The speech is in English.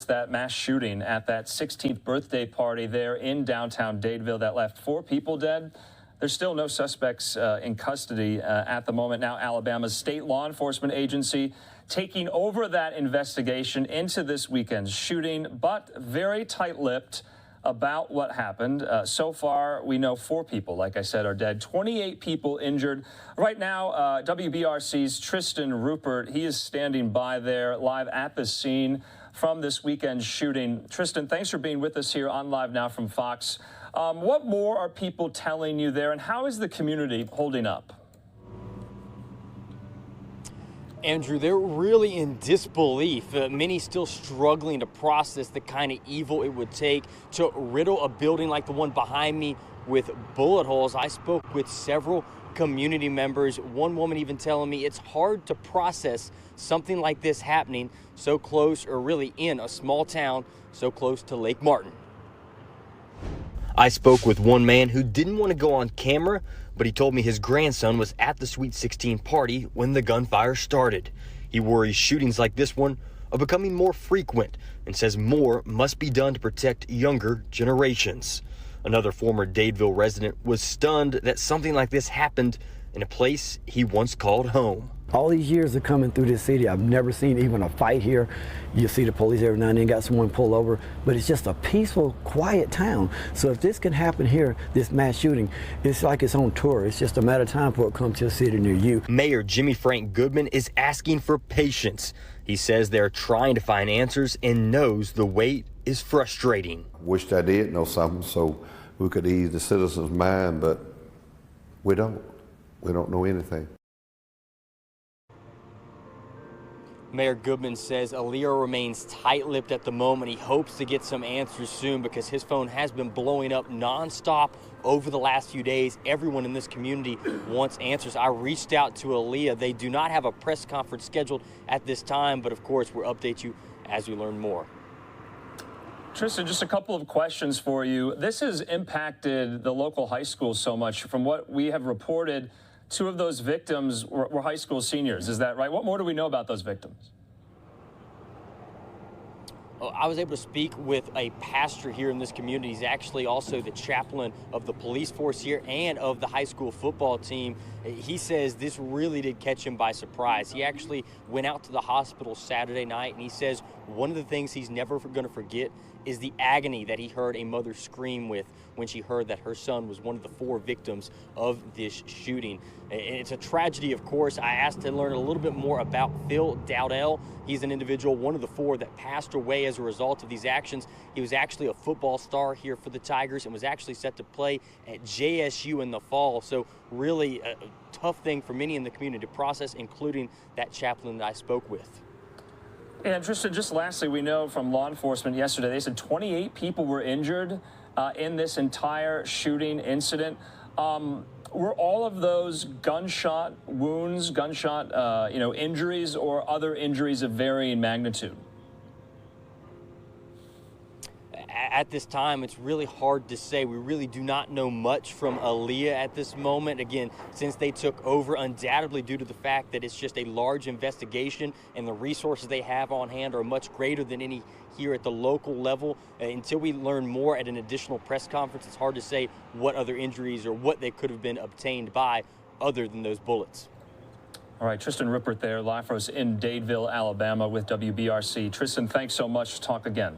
that mass shooting at that 16th birthday party there in downtown Dadeville that left 4 people dead. There's still no suspects in custody at the moment. Now, Alabama's state law enforcement agency taking over that investigation into this weekend's shooting, but very tight-lipped about what happened. So far, we know 4 people, like I said, are dead, 28 people injured. Right now, WBRC's Tristan Rupert, he is standing by there live at the scene from this weekend's shooting. Tristan, thanks for being with us here on Live Now from Fox. What more are people telling you there, and how is the community holding up? Andrew, they're really in disbelief. Many still struggling to process the kind of evil it would take to riddle a building like the one behind me with bullet holes. I spoke with several community members, one woman even telling me it's hard to process something like this happening so close, or really in a small town so close to Lake Martin. I spoke with one man who didn't want to go on camera, but he told me his grandson was at the Sweet 16 party when the gunfire started. He worries shootings like this one are becoming more frequent and says more must be done to protect younger generations. Another former Dadeville resident was stunned that something like this happened in a place he once called home. All these years of coming through this city, I've never seen even a fight here. You see the police every now and then, got someone pull over, but it's just a peaceful, quiet town. So if this can happen here, this mass shooting, it's like it's on tour. It's just a matter of time before it comes to a city near you. Mayor Jimmy Frank Goodman is asking for patience. He says they're trying to find answers and knows the wait is frustrating. Wished I did know something so we could ease the citizens' mind, but we don't. We don't know anything. Mayor Goodman says Aaliyah remains tight-lipped at the moment. He hopes to get some answers soon because his phone has been blowing up nonstop over the last few days. Everyone in this community wants answers. I reached out to Aaliyah. They do not have a press conference scheduled at this time, but of course we'll update you as we learn more. Tristan, just a couple of questions for you. This has impacted the local high school so much. From what we have reported, 2 of those victims were high school seniors. Is that right? What more do we know about those victims? I was able to speak with a pastor here in this community. He's actually also the chaplain of the police force here and of the high school football team. He says this really did catch him by surprise. He actually went out to the hospital Saturday night, and he says one of the things he's never going to forget is the agony that he heard a mother scream with when she heard that her son was one of the 4 victims of this shooting. And it's a tragedy, of course. I asked to learn a little bit more about Phil Dowdell. He's an individual, one of the 4 that passed away as a result of these actions. He was actually a football star here for the Tigers and was actually set to play at JSU in the fall. So really a tough thing for many in the community to process, including that chaplain that I spoke with. And Tristan, just lastly, we know from law enforcement yesterday, they said 28 people were injured in this entire shooting incident. Were all of those gunshot wounds, injuries, or other injuries of varying magnitude? At this time, it's really hard to say. We really do not know much from Aaliyah at this moment. Again, since they took over, undoubtedly due to the fact that it's just a large investigation and the resources they have on hand are much greater than any here at the local level. Until we learn more at an additional press conference, it's hard to say what other injuries or what they could have been obtained by other than those bullets. All right, Tristan Rupert there, live for us in Dadeville, Alabama with WBRC. Tristan, thanks so much. Talk again.